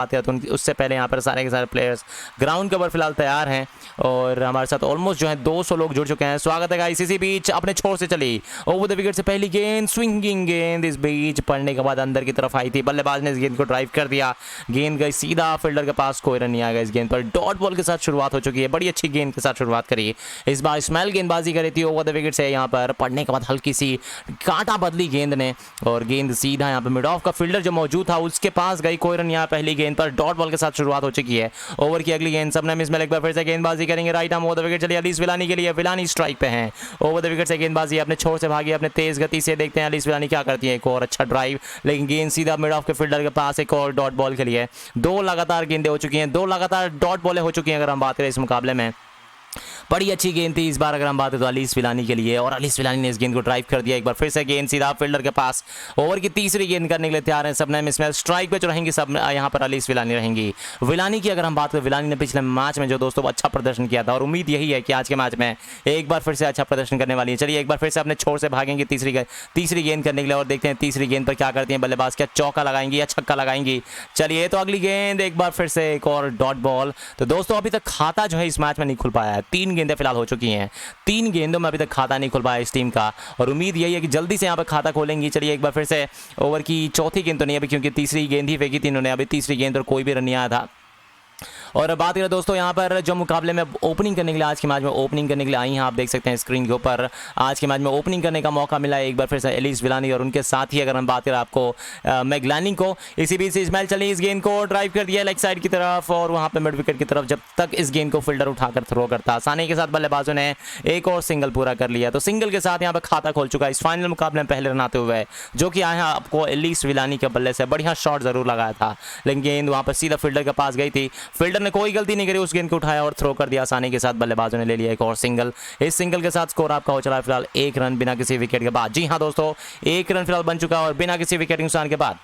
आते हैं तो उससे पहले यहाँ पर सारे के सारे प्लेयर्स ग्राउंड के ऊपर फिलहाल तैयार हैं और हमारे साथ ऑलमोस्ट जो है 200 लोग जुड़ चुके हैं। स्वागत है गाइस। इसी बीच अपने छोर से चली ओवर द विकेट से पहली गेंद, स्विंगिंग गेंद इस बीच पड़ने के बाद अंदर की तरफ आई थी। बल्लेबाज ने इस गेंद को ड्राइव कर दिया, गेंद गई सीधा फील्डर के पास, कोई रन नहीं आ गया इस गेंद पर। डॉट बॉल के साथ शुरुआत हो चुकी है, बड़ी अच्छी गेंद के साथ शुरुआत करी। इस बार स्मेल गेंदबाजी करी थी ओवर द विकेट से, यहाँ पर पड़ने के बाद हल्की सी कांटा बदली गेंद ने और गेंद सीधा यहाँ पर मिड ऑफ का फील्डर जो मौजूद था उसके पास गई, कोई रन यहाँ पहली गेंद पर। डॉट बॉल के साथ शुरुआत हो चुकी है। ओवर की अगली गेंद सबने मिस में एक बार फिर से गेंदबाजी करेंगे right arm over the wicket. चलिए अलीस विलानी के लिए, विलानी स्ट्राइक पे हैं। ओवर द विकेट से गेंदबाजी अपने छोर से भागी, अपने तेज गति से। देखते हैं अलीस विलानी क्या करती है। एक और अच्छा ड्राइव, लेकिन गेंद सीधा मिड ऑफ के फील्डर के पास। एक और डॉट बॉल के लिए 2 लगातार गेंदें हो चुकी हैं, 2 लगातार डॉट बॉलें हो चुकी हैं अगर हम बात करें इस मुकाबले में। बड़ी अच्छी गेंद थी इस बार अगर हम बात करें तो अलीस विलानी के लिए, और अलीस विलानी ने इस गेंद को ड्राइव कर दिया। एक बार फिर से गेंद सीधा फील्डर के पास। ओवर की तीसरी गेंद करने के लिए तैयार हैं सबने मिसमैच। स्ट्राइक पे जो रहेंगी सब यहाँ पर अलीस विलानी रहेंगी। विलानी की अगर हम बात करें, विलानी ने पिछले मैच में जो दोस्तों अच्छा प्रदर्शन किया था और उम्मीद यही है कि आज के मैच में एक बार फिर से अच्छा प्रदर्शन करने वाली है। चलिए एक बार फिर से अपने छोर से भागेंगे तीसरी गेंद करने के लिए और देखते हैं तीसरी गेंद पर क्या करती हैं बल्लेबाज। क्या चौका लगाएंगी या छक्का लगाएंगी। चलिए तो अगली गेंद एक बार फिर से एक और डॉट बॉल। तो दोस्तों अभी तक खाता जो है इस मैच में नहीं खुल पाया है। 3 गेंदें फिलहाल हो चुकी हैं, 3 गेंदों में अभी तक खाता नहीं खुल पाया इस टीम का और उम्मीद यही है कि जल्दी से यहाँ पर खाता खोलेंगी। चलिए एक बार फिर से ओवर की चौथी गेंद तो नहीं अभी, क्योंकि तीसरी गेंद ही फेंकी थी इन्होंने। अभी तीसरी गेंद पर कोई भी रन नहीं आया था। और बात करें दोस्तों यहाँ पर जो मुकाबले में ओपनिंग करने के लिए आज के मैच में ओपनिंग करने के लिए आई हैं, आप देख सकते हैं स्क्रीन के ऊपर। आज के मैच में ओपनिंग करने का मौका मिला है एक बार फिर से एलिस विलानी और उनके साथ ही अगर हम बात करें आपको मैगलानी को। इसी बीच से इस्माइल चली इस गेंद को ड्राइव कर दिया लेग साइड की तरफ और वहाँ पर मिड विकेट की तरफ। जब तक इस गेंद को फील्डर उठाकर थ्रो करता, आसानी के साथ बल्लेबाजों ने एक और सिंगल पूरा कर लिया। तो सिंगल के साथ यहाँ पर खाता खोल चुका है इस फाइनल मुकाबले में पहले रन आते हुए, जो कि आए हैं आपको एलिस विलानी के बल्ले से। बढ़िया शॉट जरूर लगाया था, लेकिन गेंद वहाँ पर सीधा फील्डर के पास गई थी। फील्डर ने कोई गलती नहीं करी, उस गेंद को उठाया और थ्रो कर दिया आसानी के साथ। बल्लेबाजों ने ले लिया एक और सिंगल। इस सिंगल के साथ स्कोर आपका हो चला है फिलहाल 1 रन बिना किसी विकेट के बाद। जी हां दोस्तों, 1 रन फिलहाल बन चुका है और बिना किसी विकेट नुकसान के बाद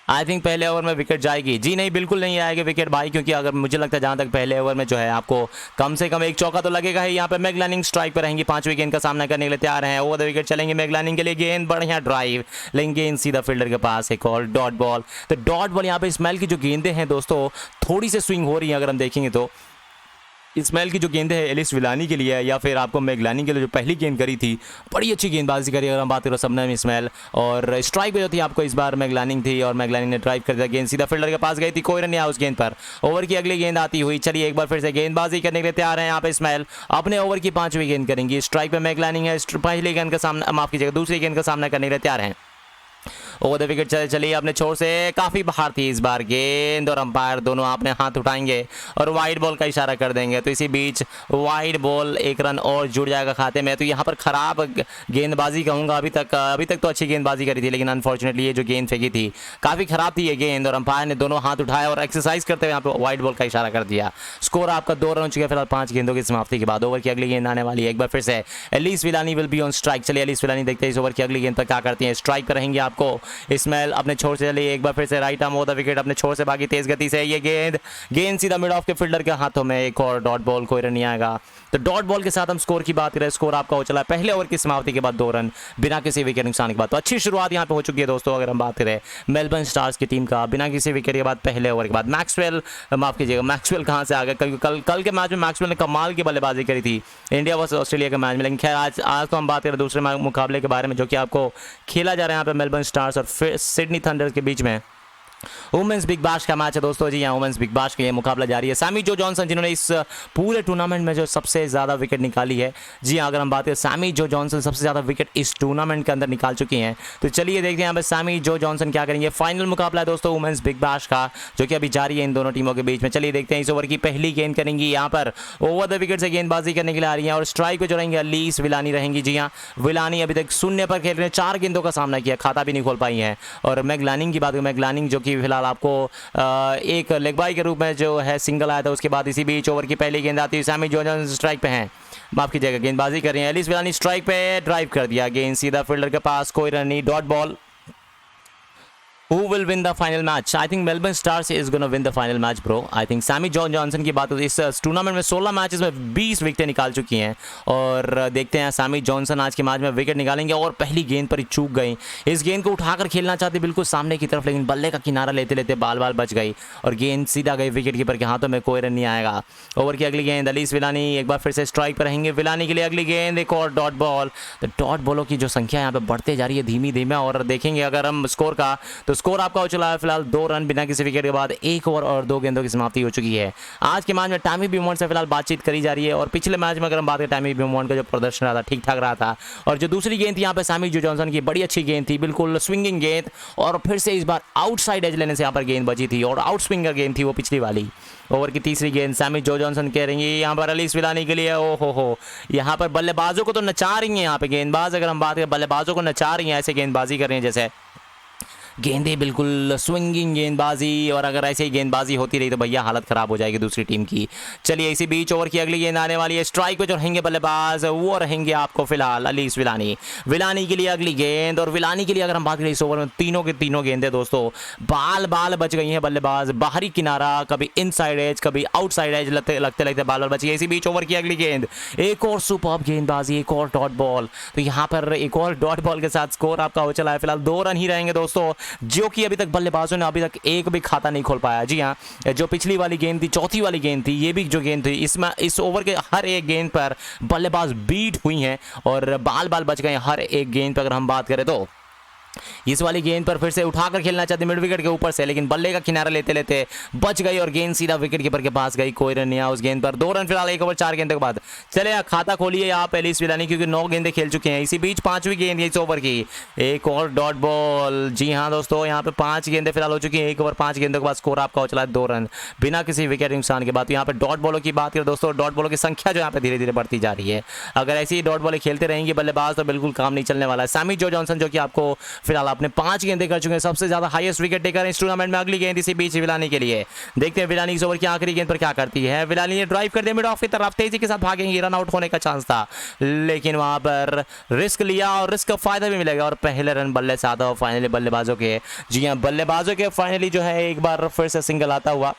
आई थिंक पहले ओवर में विकेट जाएगी। जी नहीं, बिल्कुल नहीं आएगी विकेट भाई, क्योंकि अगर मुझे लगता है जहां तक पहले ओवर में जो है आपको कम से कम एक चौका तो लगेगा ही। यहाँ पे मैगलानिंग स्ट्राइक पर रहेंगी, 5वीं गेंद का सामना करने के लिए तैयार हैं। ओवर द विकेट चलेंगे मैगलानिंग के लिए। गेंद बढ़िया ड्राइव, लेकिन गेंद सीधा फील्डर के पास। एक और डॉट बॉल। तो डॉट बॉल यहाँ पे स्मेल की जो गेंदें हैं दोस्तों थोड़ी सी स्विंग हो रही है अगर हम देखेंगे तो। इस्माइल की जो गेंद है एलिस विलानी के लिए या फिर आपको मैगलानी के लिए जो पहली गेंद करी थी, बड़ी अच्छी गेंदबाजी करी अगर हम बात करें सबने इस्माइल। और स्ट्राइक पे जो थी आपको इस बार मैगलानी थी और मैगलानी ने ड्राइव कर दिया, गेंद सीधा फील्डर के पास गई थी, कोई रन नहीं आया उस गेंद पर। ओवर की अगली गेंद आती हुई। चलिए एक बार फिर से गेंदबाजी करने के लिए तैयार है यहाँ पे इस्माइल। अपने ओवर की 5वीं गेंद करेंगी। स्ट्राइक पे मैगलानी है, पहली गेंद का सामना, माफ कीजिएगा, दूसरी गेंद का सामना करने के लिए तैयार हैं। ओवर द विकेट चलिए अपने छोर से काफ़ी बाहर थी इस बार गेंद और अंपायर दोनों अपने हाथ उठाएंगे और वाइड बॉल का इशारा कर देंगे। तो इसी बीच वाइड बॉल, 1 रन और जुड़ जाएगा खाते में। तो यहाँ पर ख़राब गेंदबाजी कहूँगा। अभी तक तो अच्छी गेंदबाजी करी थी, लेकिन अनफॉर्चुनेटली ये जो गेंद फेंकी थी काफ़ी ख़राब थी ये गेंद और अंपायर ने दोनों हाथ उठाए और एक्सरसाइज करते हुए यहाँ पर वाइड बॉल का इशारा कर दिया। स्कोर आपका 2 रन हो चुका है फिलहाल 5 गेंदों की समाप्ति के बाद। ओवर की अगली गेंद आने वाली है एक बार फिर से Alice Villani will be on strike. चलिए एलिस विलानी देखते हैं इस ओवर की अगली गेंद पर क्या करती हैं। स्ट्राइक पर रहेंगे आपको इस्माइल। अपने छोर से चलिए एक बार फिर से right arm over the wicket, अपने छोर से भागी तेज गति से। ये गेंद सीधा मिड ऑफ के फील्डर के हाथों में। एक और डॉट बॉल, कोई रन नहीं आएगा। तो डॉट बॉल के साथ हम स्कोर की बात करें, स्कोर आपका हो चला है पहले ओवर की समाप्ति के बाद 2 रन बिना किसी विकेट नुकसान के बाद। तो अच्छी शुरुआत यहाँ पे हो चुकी है दोस्तों अगर हम बात करें मेलबर्न स्टार्स की टीम का, बिना किसी विकेट के बाद पहले ओवर के बाद। मैक्सवेल कहाँ से आ गए, कल के मैच में मैक्सवेल ने कमाल की बल्लेबाजी करी थी इंडिया वर्सेस ऑस्ट्रेलिया के मैच में। लेकिन खैर आज तो हम बात करें दूसरे मुकाबले के बारे में जो कि आपको खेला जा रहा है यहाँ पे मेलबर्न स्टार्स और फिर सिडनी थंडर्स के बीच में। वुमेन्स बिग बाश का मैच है दोस्तों। जी हाँ, वुमेन्स बिग बाश का ये मुकाबला जारी है। सैमी जो जॉनसन जिन्होंने इस पूरे टूर्नामेंट में जो सबसे ज़्यादा विकेट निकाली है। जी हाँ, अगर हम बात करें सैमी जो जॉनसन सबसे ज़्यादा विकेट इस टूर्नामेंट के अंदर निकाल चुकी हैं। तो चलिए देखते हैं यहाँ पर सैमी जो जॉनसन क्या करेंगे। फाइनल मुकाबला है दोस्तों वुमेन्स बिग बाश का, जो कि अभी जारी है इन दोनों टीमों के बीच में। चलिए देखते हैं इस ओवर की पहली गेंद करेंगी यहाँ पर ओवर द विकेट से गेंदबाजी करने के लिए आ रही है और स्ट्राइक पे जो रहेंगे अलीस विलानी रहेंगी। जी हाँ, विलानी अभी तक 0 पर खेल रहे हैं, 4 गेंदों का सामना किया, खाता भी नहीं खोल पाई है। और मैगलानिंग की बात करें, मैगलानिंग जो कि फिलहाल आपको एक लेग बाई के रूप में जो है सिंगल आया था, उसके बाद इसी बीच ओवर की पहली गेंद आती है। सैमी जॉनसन स्ट्राइक पे हैं, माफ कीजिएगा, गेंदबाजी कर रही है। एलिस विलानी स्ट्राइक पे ड्राइव कर दिया, गेंद सीधा फील्डर के पास, कोई रन नहीं, dot ball. Who will win the final match? I think Melbourne Stars is going to win the final match, bro. I think Sammy Johnson की बात होती है, इस टूर्नामेंट में 16 मैचेस में 20 विकेटें निकाल चुकी हैं और देखते हैं सैमी जॉनसन आज के मैच में विकेट निकालेंगे और पहली गेंद पर ही चूक गई। इस गेंद को उठाकर खेलना चाहते बिल्कुल सामने की तरफ, लेकिन बल्ले का किनारा लेते लेते बाल बाल बच गई और गेंद सीधा गई विकेट कीपर के हाथों में, कोई रन नहीं आएगा। ओवर की अगली गेंद अलीस विलानी एक बार फिर से स्ट्राइक पर रहेंगे। विलानी के लिए अगली गेंद एक और डॉट बॉल। तो डॉट बॉलों की जो संख्या यहाँ पे बढ़ते जा रही है धीमी धीमे, और देखेंगे अगर हम स्कोर का, तो स्कोर आपका हो चला है फिलहाल 2 रन बिना किसी विकेट के बाद 1 ओवर और 2 गेंदों की समाप्ति हो चुकी है। आज के मैच में टैमी ब्यूमॉन्ट से फिलहाल बातचीत करी जा रही है और पिछले मैच में अगर हम बात करें टैमी ब्यूमॉन्ट का जो प्रदर्शन रहा था ठीक ठाक रहा था। और जो दूसरी गेंद थी यहाँ पे सैमी जॉनसन की बड़ी अच्छी गेंद थी, बिल्कुल स्विंगिंग गेंद, और फिर से इस बार आउटसाइड एज लेने से यहाँ पर गेंद बची थी और आउट स्विंगर गेंद थी वो पिछली वाली। ओवर की तीसरी गेंद सैमी जॉनसन कह रही है यहाँ पर अलीस विलानी के लिए। ओ हो, यहाँ पर बल्लेबाजों को तो नचा रही है, यहाँ पे गेंदबाज अगर हम बात करें बल्लेबाजों को नचा रही हैं, ऐसे गेंदबाजी कर रही हैं जैसे गेंदें बिल्कुल स्विंगिंग गेंदबाजी, और अगर ऐसे ही गेंदबाजी होती रही तो भैया हालत खराब हो जाएगी दूसरी टीम की। चलिए इसी बीच ओवर की अगली गेंद आने वाली है। स्ट्राइक पे जो रहेंगे बल्लेबाज वो रहेंगे आपको फिलहाल अलीस विलानी। विलानी के लिए अगली गेंद, और विलानी के लिए अगर हम बात करें इस ओवर में तीनों के तीनों गेंदें दोस्तों बाल बाल बच गई हैं। बल्लेबाज बाहरी किनारा, कभी इनसाइड एज, कभी आउटसाइड एज लगते लगते बाल बाल बच गए। इसी बीच ओवर की अगली गेंद, एक और सुपर्ब गेंदबाजी, एक और डॉट बॉल। तो यहाँ पर एक और डॉट बॉल के साथ स्कोर आपका हो चला है फिलहाल 2 रन ही रहेंगे दोस्तों, जो कि अभी तक बल्लेबाजों ने अभी तक एक भी खाता नहीं खोल पाया। जी हाँ, जो पिछली वाली गेंद थी, चौथी वाली गेंद थी, ये भी जो गेंद थी, इसमें इस ओवर के हर एक गेंद पर बल्लेबाज बीट हुई हैं और बाल बाल बच गए हर एक गेंद पर। अगर हम बात करें तो इस वाली गेंद पर फिर से उठाकर खेलना चाहते मिड विकेट के ऊपर से, लेकिन बल्ले का किनारा लेते लेते बच गई और गेंद सीधा विकेट कीपर के पास गई, कोई रन नहीं आया उस गेंद पर। 2 रन फिलहाल 1 ओवर 4 गेंदों के बाद। चले खाता खोलिए आप एलिस विलानी, क्योंकि 9 गेंदें खेल चुके हैं। इसी बीच 5वीं गेंद इस ओवर की, एक और डॉट बॉल। जी हाँ दोस्तों, यहाँ पे 5 गेंदें फिलहाल हो चुकी हैं। 1 ओवर 5 गेंदों के बाद स्कोर आपका हो चला है 2 रन बिना किसी विकेट नुकसान के बाद। यहाँ पे डॉट बॉलों की बात करें दोस्तों, डॉट बॉलों की संख्या जो यहाँ पे धीरे धीरे बढ़ती जा रही है। अगर ऐसी ही डॉट बॉलें खेलते रहेंगे बल्लेबाज तो बिल्कुल काम नहीं चलने वाला है। सैमी जॉनसन जो कि आपको फिलहाल आपने 5 गेंदें कर चुके हैं, सबसे ज्यादा हाईएस्ट विकेट टेकर इस टूर्नामेंट में। अगली गेंद इसी बीच विलानी के लिए, देखते हैं विलानी इस ओवर की आखिरी गेंद पर क्या करती है। विलानी ने ड्राइव कर दिया मिड ऑफ की तरफ, तेजी के साथ भागेंगे, रन आउट होने का चांस था, लेकिन वहां पर रिस्क लिया और रिस्क का फायदा भी मिलेगा और पहले रन बल्ले से आता हुआ फाइनली बल्लेबाजों के। जी हाँ, बल्लेबाजों के फाइनली जो है एक बार फिर से सिंगल आता हुआ।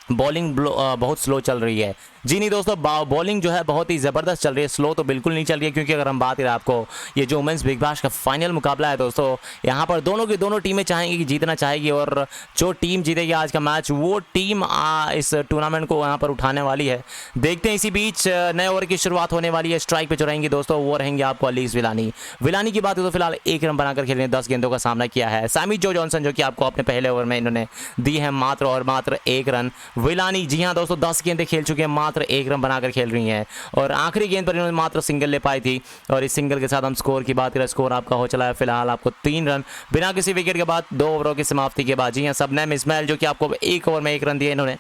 बॉलिंग बहुत स्लो चल रही है। जी नहीं दोस्तों, बॉलिंग जो है बहुत ही ज़बरदस्त चल रही है, स्लो तो बिल्कुल नहीं चल रही है, क्योंकि अगर हम बात करें आपको ये जो वुमेंस बिग बैश का फाइनल मुकाबला है दोस्तों, यहाँ पर दोनों की दोनों टीमें चाहेंगी कि जीतना चाहेगी, और जो टीम जीतेगी आज का मैच वो टीम इस टूर्नामेंट को यहाँ पर उठाने वाली है। देखते हैं इसी बीच नए ओवर की शुरुआत होने वाली है। स्ट्राइक पे जो रहेंगी दोस्तों वो रहेंगे आपको अलीस विलानी। विलानी की बात है तो फिलहाल 1 रन बनाकर खेलने 10 गेंदों का सामना किया है। सैमी जॉनसन जो कि आपको अपने पहले ओवर में इन्होंने दी है मात्र और मात्र 1 रन। विलानी जी हाँ दोस्तों 10 गेंदें खेल चुके हैं, मात्र 1 रन बनाकर खेल रही हैं और आखिरी गेंद पर इन्होंने मात्र सिंगल ले पाई थी। और इस सिंगल के साथ हम स्कोर की बात करें, स्कोर आपका हो चला है फिलहाल आपको 3 रन बिना किसी विकेट के बाद 2 ओवरों की समाप्ति के बाद। जी हाँ, सबनेम इस्माइल जो कि आपको 1 ओवर में 1 रन दिए इन्होंने।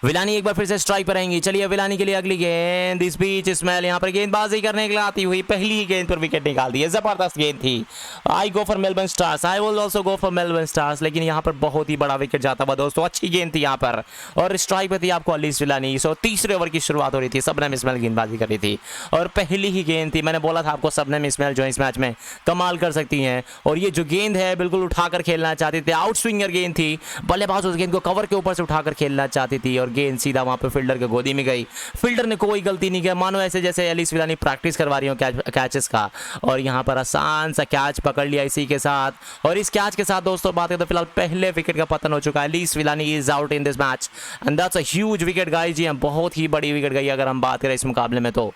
विलानी एक बार फिर से स्ट्राइक पर आएंगी। चलिए विलानी के लिए अगली गेंद, इस बीच इस्माइल यहाँ पर गेंदबाजी करने के लिए आती हुई पहली ही गेंद पर विकेट निकाल दी है। जबरदस्त गेंद थी। I go for Melbourne Stars, I will also go for Melbourne Stars, लेकिन यहाँ पर बहुत ही बड़ा विकेट जाता हुआ दोस्तों। अच्छी गेंद थी यहाँ पर और स्ट्राइक पर थी आपको अलीस विलानी। सो तीसरे ओवर की शुरुआत हो रही थी, सबनेम इस्माइल गेंदबाजी कर रही थी और पहली ही गेंद थी। मैंने बोला था आपको सबनेम इस्माइल जो इस मैच में कमाल कर सकती हैं, और ये जो गेंद है बिल्कुल उठाकर खेलना चाहती थी। आउट स्विंगर गेंद थी, बल्लेबाज उस गेंद को कवर के ऊपर से उठाकर खेलना चाहती थी और गेंद सीधा वहां फील्डर के गोदी में गई। फील्डर ने कोई गलती नहीं किया, मानो ऐसे जैसे एलिस विलानी प्रैक्टिस करवा रही हो कैचेस का, और यहां पर आसान सा कैच पकड़ लिया इसी के साथ। और इस कैच के साथ दोस्तों बात करें तो फिलहाल पहले विकेट का पतन हो चुका है। Elyse Villani is out in this match and that's a huge wicket guys. जी हां, बहुत ही बड़ी विकेट गई अगर हम बात करें इस मुकाबले में, तो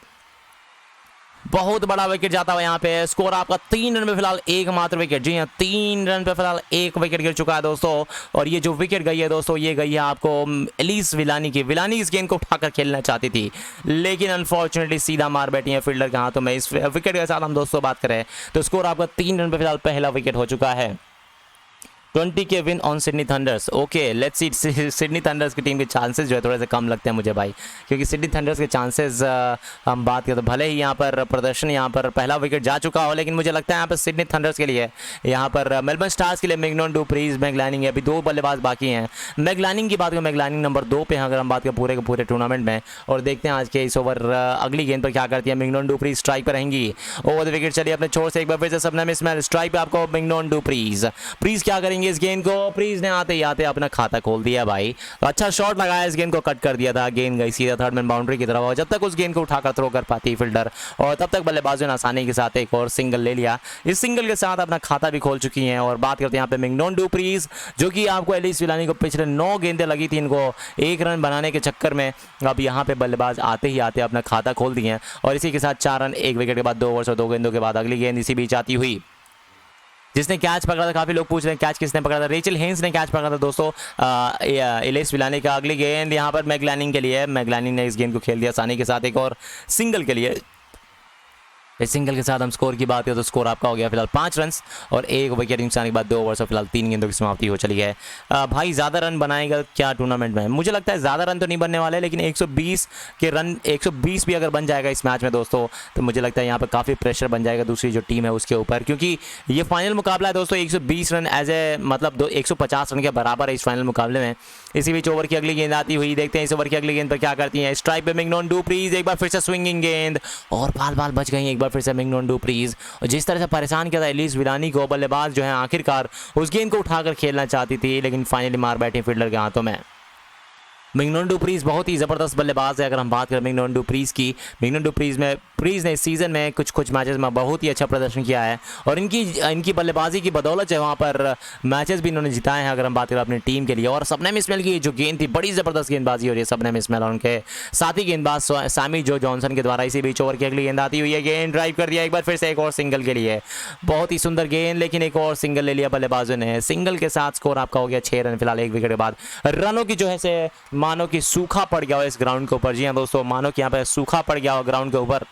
बहुत बड़ा विकेट जाता हुआ यहाँ पे। स्कोर आपका 3 रन पे फिलहाल एकमात्र विकेट। जी हाँ, 3 रन पे फिलहाल 1 विकेट गिर चुका है दोस्तों। और ये जो विकेट गई है दोस्तों, ये गई है आपको एलिस विलानी की। विलानी इस गेंद को उठाकर खेलना चाहती थी, लेकिन अनफॉर्चुनेटली सीधा मार बैठी है फील्डर के हाथों में। इस विकेट के साथ हम दोस्तों बात करें तो स्कोर आपका 3 रन पे फिलहाल पहला विकेट हो चुका है। 20 के win on Sydney thunder's. Okay let's see Sydney thunder's की टीम के चांसेस जो है थोड़े से कम लगते हैं मुझे भाई, क्योंकि सिडनी थंडर्स के चांसेस हम बात करें तो भले ही यहाँ पर प्रदर्शन यहाँ पर पहला विकेट जा चुका हो, लेकिन मुझे लगता है यहाँ पर सिडनी थंडर्स के लिए, यहाँ पर मेलबर्न स्टार्स के लिए मिगनन डू प्रीज, मैगलानिंग, अभी 2 बल्लेबाज बाकी हैं। मैगलानिंग की बात करें, मैगलानिंग नंबर 2 पे अगर हम बात करें पूरे के पूरे टूर्नामेंट में, और देखते हैं आज के इस ओवर अगली गेंद पर क्या करती है। मिगनन डू प्रीज स्ट्राइक पर रहेंगी, ओवर द विकेट चलिए अपने छोर से एक बार फिर से सबने मिस मैच स्ट्राइक पे आपको मिगनन डू प्रीज क्या करेंगे इस गेंद को। प्रीज ने आते ही आते अपना खाता खोल दिया भाई, तो अच्छा शॉट लगाया, इस गेंद को कट कर दिया था, गेंद गई सीधा थर्ड मैन बाउंड्री की तरफ, और जब तक उस गेंद को उठाकर थ्रो कर पाती फील्डर, और तब तक बल्लेबाजों ने आसानी के साथ एक और सिंगल ले लिया। इस सिंगल के साथ अपना खाता भी खोल चुकी हैं। और बात करते हैं यहाँ पे मिगनन डू प्रीज, जो कि आपको एलिस विलानी को पिछले 9 गेंदें लगी थी इनको 1 रन बनाने के चक्कर में, अब यहाँ पे बल्लेबाज आते ही आते अपना खाता खोल दिए हैं, और इसी के साथ 4 रन 1 विकेट के बाद 2 ओवर और 2 गेंदों के बाद अगली गेंद इसी बीच आती हुई। जिसने कैच पकड़ा था, काफी लोग पूछ रहे हैं कैच किसने पकड़ा था, रेचल हेन्स ने कैच पकड़ा था दोस्तों एलिस विलानी का। अगली गेंद यहाँ पर मैगलानिंग के लिए, मैगलानिंग ने इस गेंद को खेल दिया आसानी के साथ एक और सिंगल के लिए। इस सिंगल के साथ हम स्कोर की बात करें तो स्कोर आपका हो गया फिलहाल 5 रन और 1 विकेट नुकसान के बाद 2 ओवर से फिलहाल 3 गेंदों की समाप्ति हो चली है। भाई ज़्यादा रन बनाएगा क्या टूर्नामेंट में, मुझे लगता है ज़्यादा रन तो नहीं बनने वाले, लेकिन 120 के रन 120 भी अगर बन जाएगा इस मैच में दोस्तों, तो मुझे लगता है यहाँ पर काफ़ी प्रेशर बन जाएगा दूसरी जो टीम है उसके ऊपर, क्योंकि ये फाइनल मुकाबला है दोस्तों। 120 रन एज ए मतलब 150 रन के बराबर है इस फाइनल मुकाबले में। इसी बीच ओवर की अगली गेंद आती हुई, देखते हैं इस ओवर की अगली गेंद पर क्या करती है। स्ट्राइक पे मिगनन डू प्रीज, एक बार फिर से स्विंगिंग गेंद और बाल बच गई एक बार फिर से मिगनन डू प्रीज, और जिस तरह से परेशान किया था एलिस विलानी को, बल्लेबाज जो है आखिरकार उस गेंद को उठाकर खेलना चाहती थी, लेकिन फाइनली मार बैठी फील्डर के हाथों में। मिगनन डू प्रीज बहुत ही ज़बरदस्त बल्लेबाज है। अगर हम बात करें मिगनन डू प्रीज में प्रीज ने इस सीज़न में कुछ मैचेस में बहुत ही अच्छा प्रदर्शन किया है, और इनकी बल्लेबाजी की बदौलत है वहाँ पर मैचेस भी इन्होंने जिताए हैं। अगर हम बात करें अपनी टीम के लिए, और सबने इस्माइल की जो गेंद थी बड़ी ज़बरदस्त गेंदबाजी हो रही है सबने इस्माइल और उनके साथी गेंदबाज सैमी जो जॉनसन के द्वारा। इसी बीच ओवर की अगली गेंद आती हुई है, गेंद ड्राइव कर दिया एक बार फिर से एक और सिंगल के लिए, बहुत ही सुंदर गेंद, लेकिन एक और सिंगल ले लिया बल्लेबाजों ने। सिंगल के साथ स्कोर आपका हो गया 6 रन फिलहाल 1 विकेट के बाद। रनों की जो है से मानो कि सूखा पड़ गया हो इस ग्राउंड के ऊपर। जी हाँ दोस्तों, मानो कि यहाँ पे सूखा पड़ गया हो ग्राउंड के ऊपर।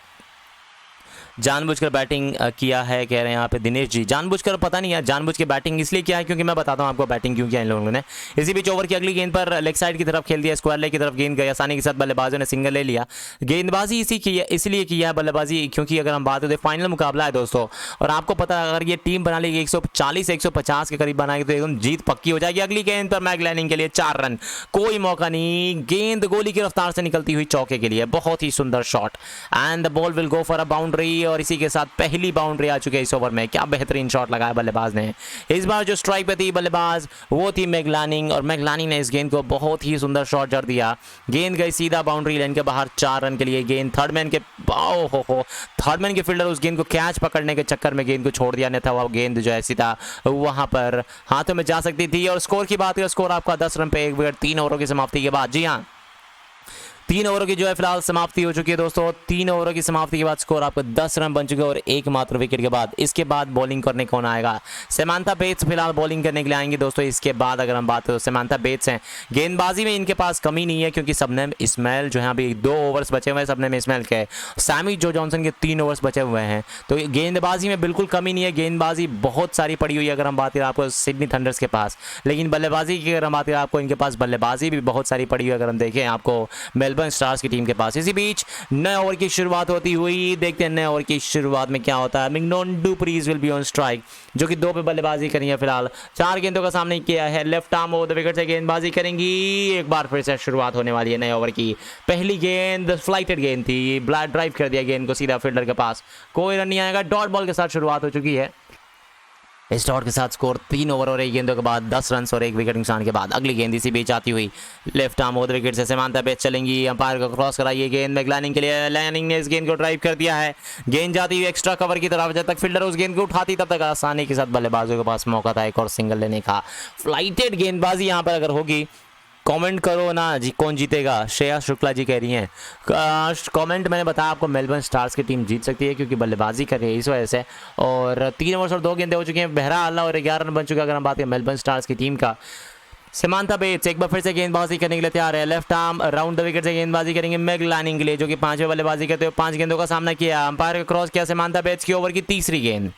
जानबूझकर बैटिंग किया है कह रहे हैं यहाँ पे दिनेश जी, जानबूझकर पता नहीं है, जानबूझ के बैटिंग इसलिए किया है क्योंकि मैं बताता हूँ आपको बैटिंग क्यों किया इन लोगों ने। इसी बीच ओवर की अगली गेंद पर लेग साइड की तरफ खेल दिया, स्क्वायर लेग की तरफ गेंद गई, आसानी के साथ बल्लेबाजों ने सिंगल ले लिया। गेंदबाजी इसलिए किया है बल्लेबाजी क्योंकि अगर हम बात करें फाइनल मुकाबला है दोस्तों, और आपको पता है अगर ये टीम बना लेगी 140 150 के करीब बनाएगी तो एकदम जीत पक्की हो जाएगी। अगली गेंद पर मैगलानिंग के लिए 4 रन, कोई मौका नहीं, गेंद गोली की रफ्तार से निकलती हुई चौके के लिए, बहुत ही सुंदर shot and the ball will go for a boundary. और इसी के साथ पहली बाउंड्री आ चुकी है इस ओवर में। क्या बेहतरीन शॉट लगाया बल्लेबाज ने। इस बार जो स्ट्राइक पे थी बल्लेबाज वो थी मैगलानिंग, और मैगलानिंग ने इस गेंद को बहुत ही सुंदर शॉट जड़ दिया, गेंद गई सीधा बाउंड्री लाइन के बाहर 4 रन के लिए। गेंद थर्डमैन के फील्डर उस गेंद को कैच पकड़ने के चक्कर में गेंद को छोड़ दिया, नहीं था वो गेंद जो है सीधा वहां पर हाथों में जा सकती थी। और स्कोर की बात करें, स्कोर आपका 10 रन पे 1 विकेट 3 ओवरों की समाप्ति के बाद। जी हाँ, 3 ओवरों की जो है फिलहाल समाप्ति हो चुकी है दोस्तों। 3 ओवरों की समाप्ति के बाद स्कोर आपका 10 रन बन चुके हैं और एकमात्र विकेट के बाद। इसके बाद बॉलिंग करने कौन आएगा? समांथा बेट्स फिलहाल बॉलिंग करने के लिए आएंगे दोस्तों। इसके बाद अगर हम बात करें समांथा बेट्स हैं, गेंदबाजी में इनके पास कमी नहीं है क्योंकि सबने इस्माइल जो है अभी 2 ओवर्स बचे हुए हैं, सबने में इस्माइल के, सैमी जो जॉनसन के 3 ओवर्स बचे हुए हैं, तो गेंदबाजी में बिल्कुल कमी नहीं है। गेंदबाजी बहुत सारी पड़ी हुई है अगर हम बात करें आपको सिडनी थंडर्स के पास, लेकिन बल्लेबाजी की अगर हम बात करें आपको इनके पास बल्लेबाजी भी बहुत सारी पड़ी हुई है अगर हम देखें आपको मेलबर्न स्टार्स की टीम के पास। इसी बीच नए ओवर की शुरुआत होती हुई, देखते हैं नए ओवर की शुरुआत में क्या होता है। Mignon du Preez will be on strike, जो कि 2 पे बल्लेबाजी करी है फिलहाल। 4 गेंदों का सामने किया है, left arm over the wicket से गेंदबाजी करेंगी। एक बार फिर से शुरुआत होने वाली है नए ओवर की। पहली गेंद फ्लाइटेड गेंद थी, ब्लैड ड्राइव कर दिया गेंद को सीधा फील्डर के पास, कोई रन नहीं आएगा। डॉट बॉल के साथ शुरुआत हो चुकी है। इस डॉट के साथ स्कोर 3 ओवर और 1 गेंदों के बाद 10 रन और 1 विकेट नुकसान के बाद। अगली गेंद इसी बीच आती हुई, लेफ्ट आर्म ओवर विकेट से समांथा बेच चलेंगी, अंपायर को क्रॉस कराइए गेंद मैगलानिंग के लिए। लैनिंग ने इस गेंद को ड्राइव कर दिया है, गेंद जाती हुई एक्स्ट्रा कवर की तरफ। जब तक फील्डर उस गेंद को उठाती तब तक आसानी के साथ बल्लेबाजों के पास मौका था एक और सिंगल लेने का। फ्लाइटेड गेंदबाजी यहाँ पर अगर होगी, कमेंट करो ना जी कौन जीतेगा। श्रेया शुक्ला जी कह रही हैं कमेंट, मैंने बताया आपको मेलबर्न स्टार्स की टीम जीत सकती है क्योंकि बल्लेबाजी कर रही है इस वजह से। और 3 ओवर और 2 गेंदें हो चुकी हैं, बहरहाल और 11 रन बन चुके हैं अगर हम बात करें मेलबर्न स्टार्स की टीम का। समांथा बेट्स एक बार फिर से गेंदबाजी करने के लिए तैयार है, left arm round the wicket से गेंदबाजी करेंगे मैगलानिंग के लिए, जो कि 5वें बल्लेबाजी करते हुए 5 गेंदों का सामना किया। अंपायर को क्रॉस किया समांथा बेट्स की ओवर की तीसरी गेंद,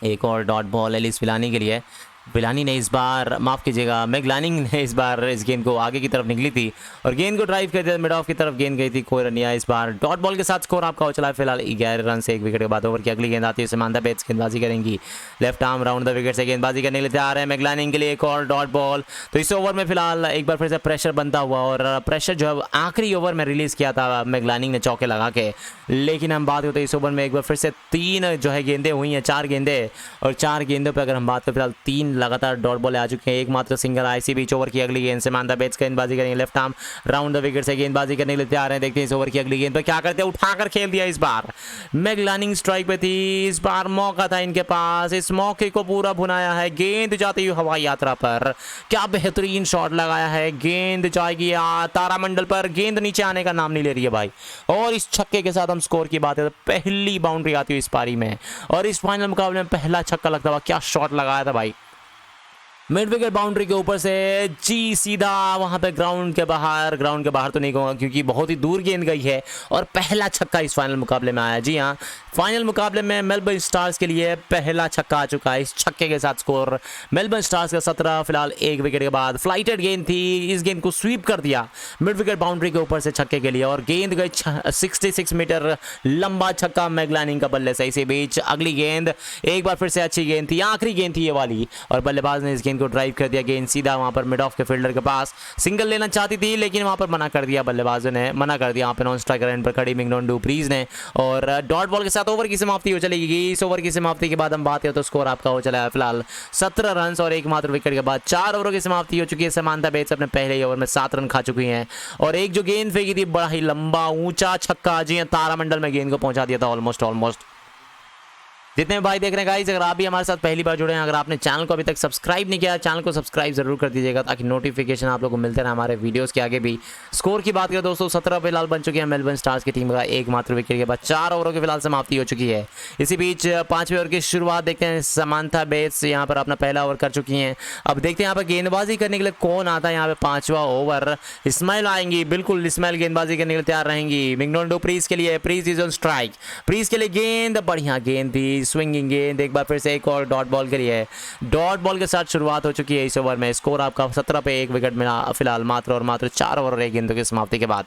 एक और डॉट बॉल एलिस विलानी के लिए। विलानी ने इस बार, माफ़ कीजिएगा, मैगलानिंग ने इस बार इस गेंद को आगे की तरफ निकली थी और गेंद को ड्राइव कर दिया, मिड ऑफ की तरफ गेंद गई थी, कोई रन नहीं आया। इस बार डॉट बॉल के साथ स्कोर आपका हो चला है फिलहाल 11 रन से 1 विकेट के बाद। ओवर की अगली गेंद आती है, समांता बेट्स गेंदबाजी करेंगी, left arm round the wicket से गेंदबाजी करने के लिए तैयार है मैगलानिंग के लिए। एक और डॉट बॉल, तो इस ओवर में फिलहाल एक बार फिर से प्रेशर बनता हुआ, और प्रेशर जो है आखिरी ओवर में रिलीज़ किया था मैगलानिंग ने चौके लगा के। लेकिन हम बात करते हैं इस ओवर में एक बार फिर से 3 जो है गेंदें हुई हैं, 4 गेंदें, और 4 गेंदों पर अगर हम बात करें फिलहाल 3 लगातार डॉट बॉल आ चुके हैं, एकमात्र सिंगल आईसी बीच। ओवर की अगली गेंद समांता बेट्स गेंदबाजी करेंगे, left arm round the wicket से गेंदबाजी करने के लिए तैयार हैं। देखते हैं इस ओवर की अगली गेंद पर क्या करते हैं, उठाकर खेल दिया इस बार। मैगलानिंग स्ट्राइक पे थी, इस बार मौका था इनके पास, इस मौके को पूरा भुनाया है। गेंद जाती हुई हवाई यात्रा पर, क्या बेहतरीन शॉट लगाया है, गेंद जाएगी तारामंडल पर, गेंद नीचे आने का नाम नहीं ले रही है भाई। और इस छक्के के साथ हम स्कोर की बात है तो पहली बाउंड्री आती हुई इस पारी में, और इस फाइनल मुकाबले में पहला छक्का लगता हुआ, क्या शॉट लगाया था भाई, मिड विकेट बाउंड्री के ऊपर से जी सीधा वहां पे ग्राउंड के बाहर तो नहीं कहूँगा क्योंकि बहुत ही दूर गेंद गई है, और पहला छक्का इस फाइनल मुकाबले में आया। जी हाँ, फाइनल मुकाबले में मेलबर्न स्टार्स के लिए पहला छक्का आ चुका है। इस छक्के के साथ स्कोर मेलबर्न स्टार्स का 17 फिलहाल 1 विकेट के बाद। फ्लाइटेड गेंद थी, इस गेंद को स्वीप कर दिया मिड विकेट बाउंड्री के ऊपर से छक्के के लिए, और गेंद गई 66 मीटर लंबा छक्का मैगलानिंग का बल्ले से। इसी बीच अगली गेंद एक बार फिर से अच्छी गेंद थी, आखिरी गेंद थी ये वाली, और बल्लेबाज ने इस गेंद को ड्राइव कर दिया, गेंद सीधा वहां पर मिड ऑफ के फील्डर के पास। सिंगल लेना चाहती थी लेकिन वहां पर मना कर दिया, बल्लेबाजों ने मना कर दिया, वहां पर नॉन स्ट्राइकर एंड पर खड़ी मिंगनोन डुप्रीज ने। और डॉट बॉल के साथ ओवर की समाप्ति हो चलेगी। इस ओवर की समाप्ति के बाद हम बात करें तो स्कोर आपका हो चला है फिलहाल 17 रन और एकमात्र विकेट के बाद। 4 ओवरों की समाप्ति हो चुकी है। समांता बेट्स अपने पहले ही ओवर में 7 रन खा चुकी हैं, और एक जो गेंद फेंकी थी बड़ा ही लंबा ऊंचा छक्का, जी तारामंडल में गेंद को पहुंचा दिया था ऑलमोस्ट। जितने भाई देख रहे हैं गाइस, अगर आप भी हमारे साथ पहली बार जुड़े हैं, अगर आपने चैनल को अभी तक सब्सक्राइब नहीं किया, चैनल को सब्सक्राइब जरूर कर दीजिएगा ताकि नोटिफिकेशन आप लोगों को मिलते रहे हमारे वीडियोस के आगे भी। स्कोर की बात करें दोस्तों, 17 फिलहाल बन चुके हैं मेलबर्न स्टार्स की टीम का, एकमात्र विकेट के बाद 4 ओवरों की फिलहाल समाप्ति हो चुकी है। इसी बीच 5वें ओवर की शुरुआत देखते हैं। समांथा बेट्स यहाँ पर अपना पहला ओवर कर चुकी हैं। अब देखते हैं यहाँ पर गेंदबाजी करने के लिए कौन आता है। यहाँ पे 5वां ओवर इस्माइल आएंगी, बिल्कुल इस्माइल गेंदबाजी करने के लिए तैयार रहेंगी। मिंगनोन डुप्रीज के लिए, प्रीज इज ऑन स्ट्राइक, प्रीज के लिए गेंद, बढ़िया गेंद थी, स्विंगिंग गेंद। एक बार फिर से एक और डॉट बॉल के लिए, डॉट बॉल के साथ शुरुआत हो चुकी है इस ओवर में। स्कोर आपका 17 पे 1 विकेट मिला फिलहाल मात्र और मात्र 4 ओवर और 1 गेंदों की समाप्ति के बाद।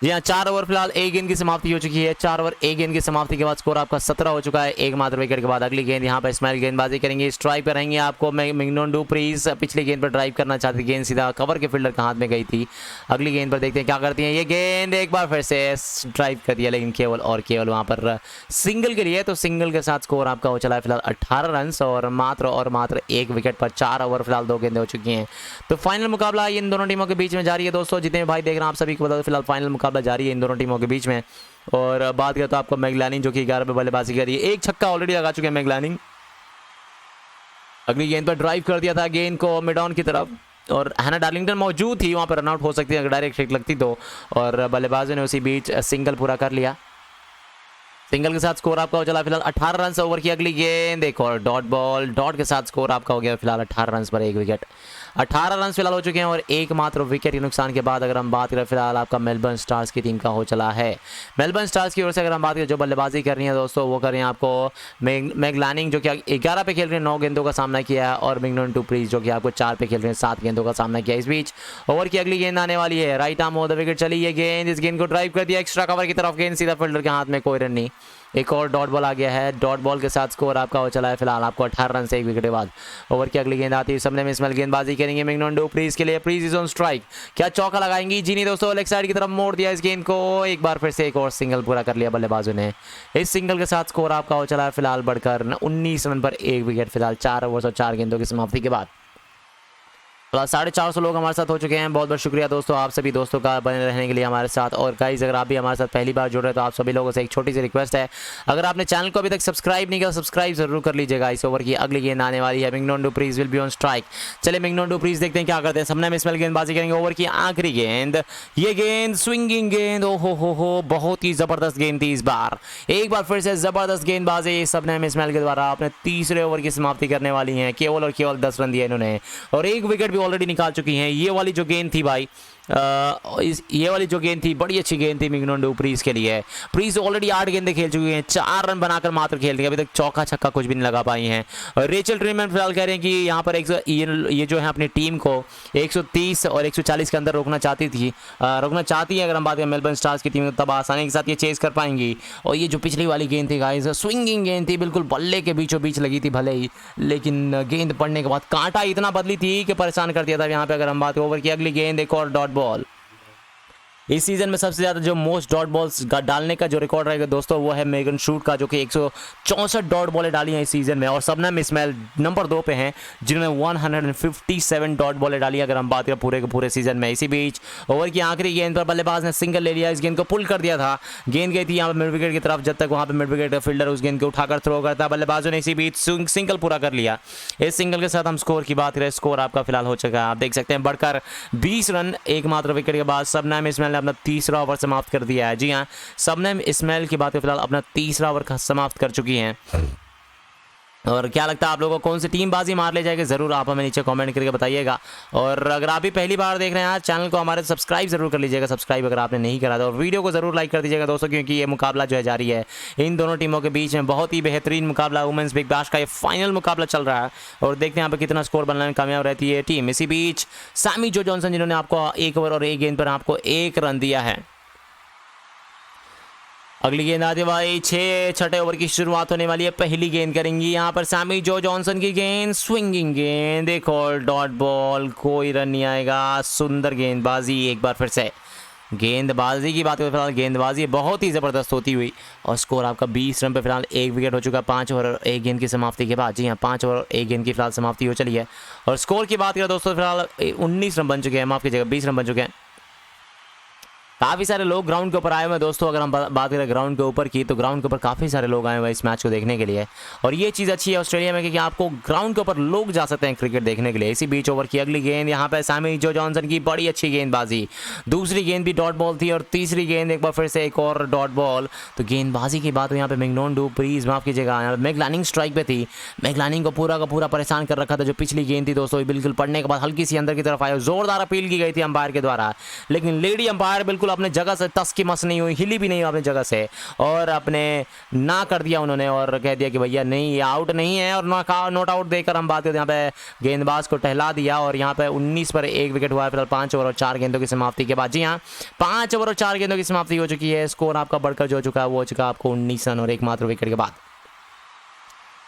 जी हाँ, 4 ओवर फिलहाल 1 गेंद की समाप्ति हो चुकी है। 4 ओवर 1 गेंद की समाप्ति के बाद स्कोर आपका 17 हो चुका है, एकमात्र विकेट के बाद। अगली गेंद यहाँ पर इस्माइल गेंदबाजी करेंगे, स्ट्राइक पर रहेंगे आपको मिंगनोन डुप्रीज। पिछली गेंद पर ड्राइव करना चाहती, गेंद सीधा कवर के फील्डर के हाथ में गई थी। अगली गेंद पर देखते हैं क्या करती हैं ये गेंद, एक बार फिर से ड्राइव कर दिया लेकिन केवल और केवल वहाँ पर सिंगल के लिए। तो सिंगल के साथ स्कोर आपका हो चला है फिलहाल 18 रन और मात्र 1 विकेट पर। 4 ओवर फिलहाल 2 गेंदें हो चुकी हैं। तो फाइनल मुकाबला इन दोनों टीमों के बीच में जारी है दोस्तों। जितने भाई देख रहे हैं आप सभी को बता दो फिलहाल फाइनल मुकाबला जारी है इन दोनों के बीच में। और बात करें तो आपको मैगलानिंग जो कि 11 पे बल्लेबाजी कर रही है, एक छक्का ऑलरेडी लगा चुके हैं मैगलानिंग। अगली गेंद पर ड्राइव कर दिया था गेंद को मिड ऑन की तरफ, और हैना डार्लिंगटन मौजूद थी वहां पर, रनआउट हो सकती है अगर डायरेक्ट हिट लगती तो, और बल्लेबाजों ने उसी बीच सिंगल पूरा कर लिया। सिंगल के साथ स्कोर आपका हो चला फिलहाल 18 रन। ओवर की अगली गेंद, एक और डॉट बॉल, डॉट के साथ स्कोर आपका हो गया फिलहाल 18 रन पर 1 विकेट। 18 रन फिलहाल हो चुके हैं, और एकमात्र विकेट के नुकसान के बाद अगर हम बात करें फिलहाल आपका मेलबर्न स्टार्स की टीम का हो चला है। मेलबर्न स्टार्स की ओर से अगर हम बात करें जो बल्लेबाजी कर रही है दोस्तों, वो कर रही हैं आपको मैगलानिंग जो कि 11 पे खेल रहे हैं, 9 गेंदों का सामना किया है, और मिंगनोन डुप्रीज जो कि आपको 4 पे खेल रहे हैं, 7 गेंदों का सामना किया। इस बीच ओवर की अगली गेंद आने वाली है, right arm over the wicket चली ये गेंद, इस गेंद को ड्राइव कर दिया एक्स्ट्रा कवर की तरफ, गेंद सीधा फील्डर के हाथ में, कोई रन नहीं। एक और डॉट बॉल आ गया है। डॉट बॉल के साथ स्कोर आपका हो चला है फिलहाल आपको 18 रन से 1 विकेट के बाद। ओवर की अगली गेंद आती है, सबने में इस्माइल गेंदबाजी करेंगे मिंगनोन डुप्रीज के लिए, प्रीज इज ऑन स्ट्राइक, क्या चौका लगाएंगी? जी नहीं दोस्तों, लेग साइड की तरफ मोड़ दिया इस गेंद को, एक बार फिर से एक और सिंगल पूरा कर लिया बल्लेबाजों ने। इस सिंगल के साथ स्कोर आपका हो चला है फिलहाल बढ़कर 19 रन पर 1 विकेट फिलहाल 4 ओवर और 4 गेंदों की समाप्ति के बाद। 450 लोग हमारे साथ हो चुके हैं। बहुत बहुत शुक्रिया दोस्तों, आप सभी दोस्तों का बने रहने के लिए हमारे साथ। और गाइस अगर आप भी हमारे साथ पहली बार जुड़ रहे हैं तो आप सभी लोगों से एक छोटी सी रिक्वेस्ट है, अगर आपने चैनल को अभी तक सब्सक्राइब नहीं किया सब्सक्राइब जरूर कर लीजिएगा। इस ओवर की अगली गेंद आने वाली है, मिंगनोन डुप्रीज विल बी ऑन स्ट्राइक। चले मिंगनोन डुप्रीज देखते हैं क्या करते हैं। सबने इस्माइल गेंदबाजी करेंगे। ओवर की आखिरी गेंद, ये गेंद स्विंगिंग गेंद, ओ हो बहुत ही जबरदस्त गेंद थी इस बार। एक बार फिर से जबरदस्त गेंदबाजी सबने इस्माइल के द्वारा अपने तीसरे ओवर की समाप्ति करने वाली है। केवल और केवल 10 रन दिए इन्होंने, और 1 विकेट भी ऑलरेडी निकाल चुकी है। ये वाली जो गेंद थी भाई, ये वाली जो गेंद थी बड़ी अच्छी गेंद थी मिगनॉन डू प्रीज के लिए। प्रीज ऑलरेडी 8 गेंदें खेल चुकी हैं, 4 रन बनाकर मात्र खेल रही है, अभी तक चौका छक्का कुछ भी नहीं लगा पाई हैं। और रेचल ट्रीमैन फिलहाल कह रहे हैं कि यहाँ पर ये जो है अपनी टीम को 130 और 140 के अंदर रोकना चाहती है। अगर हम बात करें मेलबर्न स्टार्स की टीम तब आसानी के साथ ये चेस कर पाएंगी। और ये जो पिछली वाली गेंद थी गाइस, स्विंगिंग गेंद थी, बिल्कुल बल्ले के बीचों बीच लगी थी भले ही, लेकिन गेंद पड़ने के बाद कांटा इतना बदली थी कि परेशान कर दिया था। यहाँ पे अगर हम बात ओवर की अगली गेंद एक और डॉट बॉल। इस सीजन में सबसे ज़्यादा जो मोस्ट डॉट बॉल्स डालने का जो रिकॉर्ड रहेगा दोस्तों वो है मेगन शूट का, जो कि 164 डॉट बॉलें डाली हैं इस सीजन में। और शबनम इस्माइल नंबर 2 पे हैं जिन्होंने 157 डॉट बॉलें डाली अगर हम बात करें पूरे के पूरे सीजन में। इसी बीच ओवर की आखिरी गेंद पर बल्लेबाज ने सिंगल ले लिया, इस गेंद को पुल कर दिया था। गेंद गई थी यहाँ पर मिड विकेट की तरफ, जब तक वहाँ पर मिड विकेट फील्डर उस गेंद को उठाकर थ्रो करता, बल्लेबाजों ने इसी बीच सिंगल पूरा कर लिया। इस सिंगल के साथ हम स्कोर की बात करें, स्कोर आपका फिलहाल हो चुका है, आप देख सकते हैं, बढ़कर 20 रन एकमात्र विकेट के बाद। शबनम इस्माइल ने अपना तीसरा ओवर समाप्त कर दिया है। जी हाँ, शबनम इस्माइल की बात फिलहाल अपना तीसरा ओवर समाप्त कर चुकी हैं। और क्या लगता है आप लोगों को कौन सी टीम बाजी मार ले जाएगी, ज़रूर आप हमें नीचे कमेंट करके बताइएगा। और अगर आप भी पहली बार देख रहे हैं चैनल को हमारे सब्सक्राइब जरूर कर लीजिएगा, सब्सक्राइब अगर आपने नहीं करा था, और वीडियो को ज़रूर लाइक कर दीजिएगा दोस्तों, क्योंकि ये मुकाबला जो है जारी है इन दोनों टीमों के बीच में। बहुत ही बेहतरीन मुकाबला वुमेंस बिग बैश का ये फाइनल मुकाबला चल रहा है, और देखते हैं यहाँ पर कितना स्कोर बनने में कामयाब रहती है टीम। इसी बीच सैमी जो जॉनसन जिन्होंने आपको 1 ओवर और 1 गेंद पर आपको 1 रन दिया है। अगली गेंद आते भाई 6 ओवर की शुरुआत होने वाली है, पहली गेंद करेंगी यहाँ पर सैमी जो जॉनसन की गेंद, स्विंगिंग गेंद, एक और डॉट बॉल, कोई रन नहीं आएगा। सुंदर गेंदबाजी एक बार फिर से। गेंदबाजी की बात करें फिलहाल गेंदबाजी बहुत ही ज़बरदस्त होती हुई, और स्कोर आपका 20 रन पे फिलहाल 1 विकेट हो चुका है 5 ओवर और 1 गेंद की समाप्ति के बाद। जी हाँ, 5 ओवर और 1 गेंद की फिलहाल समाप्ति हो चली है। और स्कोर की बात करें दोस्तों फिलहाल 19 रन बन चुके हैं, माफ़ कीजिएगा 20 रन बन चुके हैं। काफ़ी सारे लोग ग्राउंड के ऊपर आए हुए हैं दोस्तों। अगर हम बात करें ग्राउंड के ऊपर की, तो ग्राउंड के ऊपर काफ़ी सारे लोग आए हुए हैं इस मैच को देखने के लिए, और ये चीज़ अच्छी है ऑस्ट्रेलिया में, क्योंकि आपको ग्राउंड के ऊपर लोग जा सकते हैं क्रिकेट देखने के लिए। इसी बीच ओवर की अगली गेंद यहाँ पे सैमी जो जॉनसन की बड़ी अच्छी गेंदबाजी, दूसरी गेंद भी डॉट बॉल थी, और तीसरी गेंद एक बार फिर से एक और डॉट बॉल। तो गेंदबाजी की बात हो यहाँ पे मिगनॉन डू प्रीज, माफ़ कीजिएगा, मैग लानिंग स्ट्राइक पे थी। मैग लानिंग को पूरा का पूरा परेशान कर रखा था। जो पिछली गेंद थी दोस्तों, बिल्कुल पड़ने के बाद हल्की सी अंदर की तरफ आई, जोरदार अपील की गई थी अंपायर के द्वारा, लेकिन लेडी अंपायर बिल्कुल अपने जगह से की मस नहीं हुई, हिली भी नहीं अपनी जगह से, और अपने ना कर दिया उन्होंने, और कह दिया कि भैया नहीं, ये आउट नहीं है, और नॉट आउट देकर हम बात करते हैं यहाँ पे गेंदबाज को टहला दिया। और यहाँ पे 19 पर 1 विकेट हुआ है फिलहाल 5 ओवर और 4 गेंदों की समाप्ति के बाद। जी हाँ, 5 ओवर और 4 गेंदों की समाप्ति हो चुकी है। स्कोर आपका बढ़कर जो हो चुका है वो हो चुका है आपको 19 रन और एकमात्र विकेट के बाद।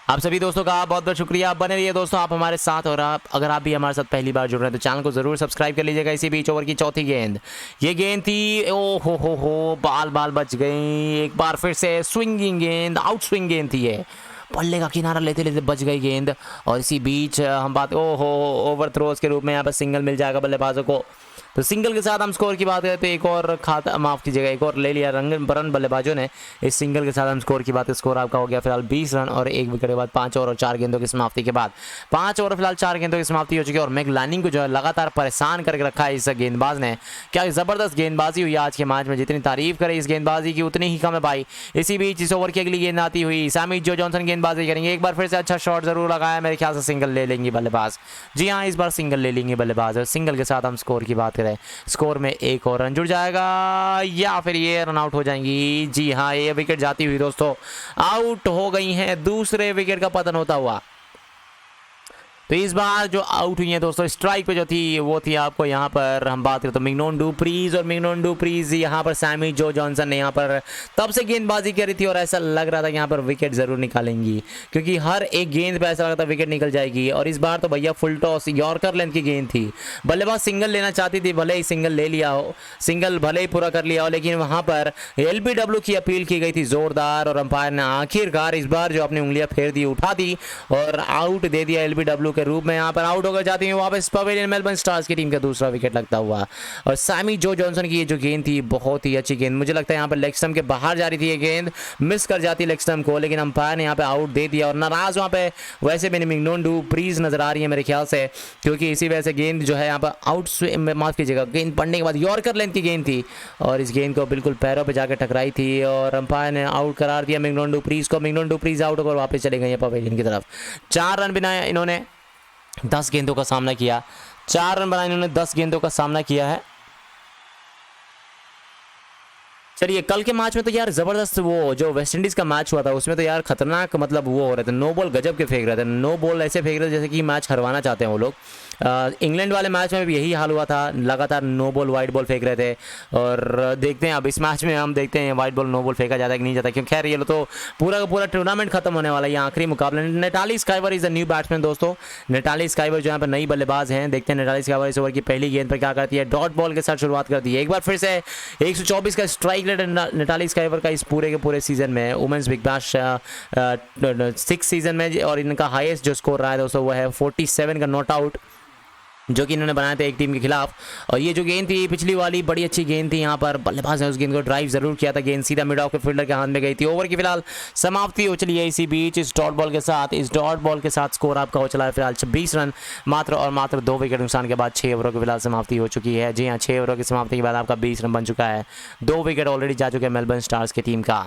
आप सभी दोस्तों का बहुत बहुत शुक्रिया, आप बने रहिए दोस्तों आप हमारे साथ। और अगर आप भी हमारे साथ पहली बार जुड़ रहे हैं तो चैनल को ज़रूर सब्सक्राइब कर लीजिएगा। इसी बीच ओवर की चौथी गेंद, ये गेंद थी, ओ हो बाल बच गई। एक बार फिर से स्विंगिंग गेंद, आउट स्विंग गेंद थी ये, पल्ले का किनारा लेते लेते बच गई गेंद। और इसी बीच हम बात ओवर थ्रोज के रूप में यहाँ पर सिंगल मिल जाएगा बल्लेबाजों को। तो सिंगल के साथ हम स्कोर की बात करें तो एक और खाता, माफ़ कीजिएगा, एक और ले लिया रन बल्लेबाजों ने। इस सिंगल के साथ हम स्कोर की बात, स्कोर आपका हो गया फिलहाल 20 रन और 1 विकेट के बाद 5 ओवर और 4 गेंदों की समाप्ति के बाद। 5 ओवर फिलहाल 4 गेंदों की समाप्ति हो चुकी है, और मैग लानिंग को जो है लगातार परेशान करके रखा है इस गेंदबाज ने। क्या ज़बरदस्त गेंदबाजी हुई आज के मैच में, जितनी तारीफ करे इस गेंदबाजी की उतनी ही कम है भाई। इसी बीच इस ओवर की अगली गेंद आती हुई सैमी जो जॉनसन गेंदबाजी करेंगे, एक बार फिर से अच्छा शॉट जरूर लगाया, मेरे ख्याल से सिंगल ले लेंगे बल्लेबाज। जी हाँ, इस बार सिंगल ले लेंगे बल्लेबाज, और सिंगल के साथ हम स्कोर की बात करें, स्कोर में एक और रन जुड़ जाएगा, या फिर ये रन आउट हो जाएंगी। जी हाँ, ये विकेट जाती हुई दोस्तों आउट हो गई हैं, दूसरे विकेट का पतन होता हुआ। तो इस बार जो आउट हुई है दोस्तों, स्ट्राइक पे जो थी वो थी आपको यहाँ पर हम बात करें तो मिगनॉन डू प्रीज, और मिगनॉन डू प्रीज यहाँ पर सैमी जो जॉनसन ने यहाँ पर तब से गेंदबाजी करी थी, और ऐसा लग रहा था कि यहाँ पर विकेट ज़रूर निकालेंगी, क्योंकि हर एक गेंद पे ऐसा लगता था विकेट निकल जाएगी। और इस बार तो भैया फुल टॉस यॉर्कर लेंथ की गेंद थी, बल्लेबाज सिंगल लेना चाहती थी, भले ही सिंगल ले लिया हो, सिंगल भले ही पूरा कर लिया हो, लेकिन वहाँ पर LBW की अपील की गई थी ज़ोरदार, और अंपायर ने आखिरकार इस बार जो अपनी उंगलियाँ फेर दी, उठा दी और आउट दे दिया LBW के रूप में। यहाँ पर आउट होकर जाती है वापस पवेलियन मेलबर्न स्टार्स की टीम का दूसरा विकेट लगता हुआ। और सैमी जो जॉनसन की ये जो गेंद थी बहुत ही अच्छी गेंद, मुझे लगता है यहाँ पर लेग स्टंप के बाहर जा रही थी ये गेंद, मिस कर जाती लेग स्टंप को, लेकिन अंपायर ने यहाँ पे आउट दे दिया। और नाराज वहाँ पे वैसे मैंने मिगनॉन डू प्रीज नजर आ रही है मेरे ख्याल से, क्योंकि इसी वजह से गेंद जो है यहाँ पर आउट, माफ कीजिएगा, गेंद पड़ने के बाद यॉर्कर लेंथ की गेंद थी, और इस गेंद को बिल्कुल पैरों पर जाकर टकराई थी, और अंपायर ने आउट करार दिया मिगनॉन डू प्रीज को। मिगनॉन डू प्रीज आउट होकर वापस चले गए पवेलियन की तरफ। 4 रन बनाए इन्होंने, 10 गेंदों का सामना किया, 4 रन बनाए इन्होंने, 10 गेंदों का सामना किया है। चलिए कल के मैच में तो यार ज़बरदस्त, वो जो वेस्ट इंडीज़ का मैच हुआ था उसमें तो यार खतरनाक, मतलब वो हो रहे थे, नो बॉल गजब के फेंक रहे थे, नो बॉल ऐसे फेंक रहे थे जैसे कि मैच हरवाना चाहते हैं वो लोग। इंग्लैंड वाले मैच में भी यही हाल हुआ था, लगातार नो बॉल वाइट बॉल फेंक रहे थे। और देखते हैं अब इस मैच में, हम देखते हैं वाइट बॉल नो बॉल फेंका जाता है कि नहीं जाता, क्योंकि खैर ये लो तो पूरा का पूरा टूर्नामेंट खत्म होने वाला है, ये आखिरी मुकाबला। नेटाली स्काइवर इज़ द न्यू बैट्समैन दोस्तों, नेटाली स्काइवर जो यहाँ पर नई बल्लेबाज हैं। देखते हैं नेटाली स्काइवर इस ओवर की पहली गेंद पर क्या करती है, डॉट बॉल के साथ शुरुआत करती है। एक बार फिर से 124 का स्ट्राइक रेट नेटाली स्काइवर का इस पूरे के पूरे सीजन में, वुमेंस बिग बैश 6 सीजन में, और इनका हाईएस्ट जो स्कोर रहा है दोस्तों वो है 47 का नॉट आउट, जो कि इन्होंने बनाया था एक टीम के खिलाफ। और ये जो गेंद थी पिछली वाली बड़ी अच्छी गेंद थी, यहाँ पर बल्लेबाज ने उस गेंद को ड्राइव जरूर किया था, गेंद सीधा मिड ऑफ के फील्डर के हाथ में गई थी। ओवर की फिलहाल समाप्ति हो चली है इसी बीच इस डॉट बॉल के साथ। इस डॉट बॉल के साथ स्कोर आपका हो चला है फिलहाल 26 रन, मात्र और मात्र 2 विकेट नुकसान के बाद 6 ओवरों की फिलहाल समाप्ति हो चुकी है। जी हाँ, 6 ओवरों की समाप्ति के बाद आपका 20 रन बन चुका है, 2 विकेट ऑलरेडी जा चुके हैं मेलबर्न स्टार्स की टीम का।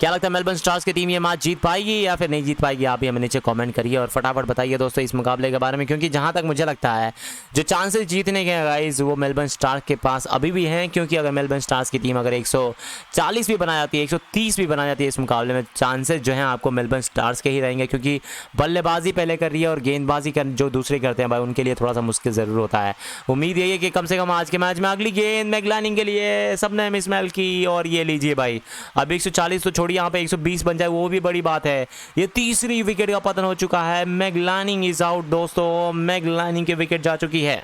क्या लगता है मेलबर्न स्टार्स की टीम ये मैच जीत पाएगी या फिर नहीं जीत पाएगी, आप ही हमें नीचे कमेंट करिए और फटाफट बताइए दोस्तों इस मुकाबले के बारे में, क्योंकि जहां तक मुझे लगता है जो चांसेस जीतने के गाइस वो मेलबर्न स्टार्स के पास अभी भी हैं। क्योंकि अगर मेलबर्न स्टार्स की टीम अगर 140 भी बना जाती है, 130 भी बना जाती है इस मुकाबले में, चांसेस जो हैं आपको मेलबर्न स्टार्स के ही रहेंगे, क्योंकि बल्लेबाजी पहले कर रही है और गेंदबाजी कर जो दूसरे करते हैं भाई उनके लिए थोड़ा सा मुश्किल ज़रूर होता है। उम्मीद यही है कि कम से कम आज के मैच में अगली गेंद मैगलानिंग के लिए सबने मिसमैल की, और ये लीजिए भाई अब 140 तो छोड़िए, यहाँ पे 120 बन जाए वो भी बड़ी बात है। ये तीसरी विकेट का पतन हो चुका है, मैगलानिंग इज आउट दोस्तों, मैगलानिंग की विकेट जा चुकी है।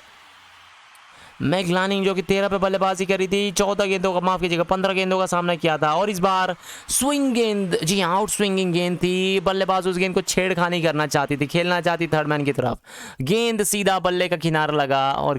मैगलानिंग जो कि 13 पे बल्लेबाजी करी थी, 14 गेंदों का, माफ कीजिएगा 15 गेंदों का सामना किया था, और इस बार स्विंग गेंद, जी हाँ आउट स्विंगिंग गेंद थी। बल्लेबाज उस गेंद को छेड़खानी करना चाहती थी, खेलना चाहती थर्ड मैन की तरफ, गेंद सीधा बल्ले का किनारा लगा और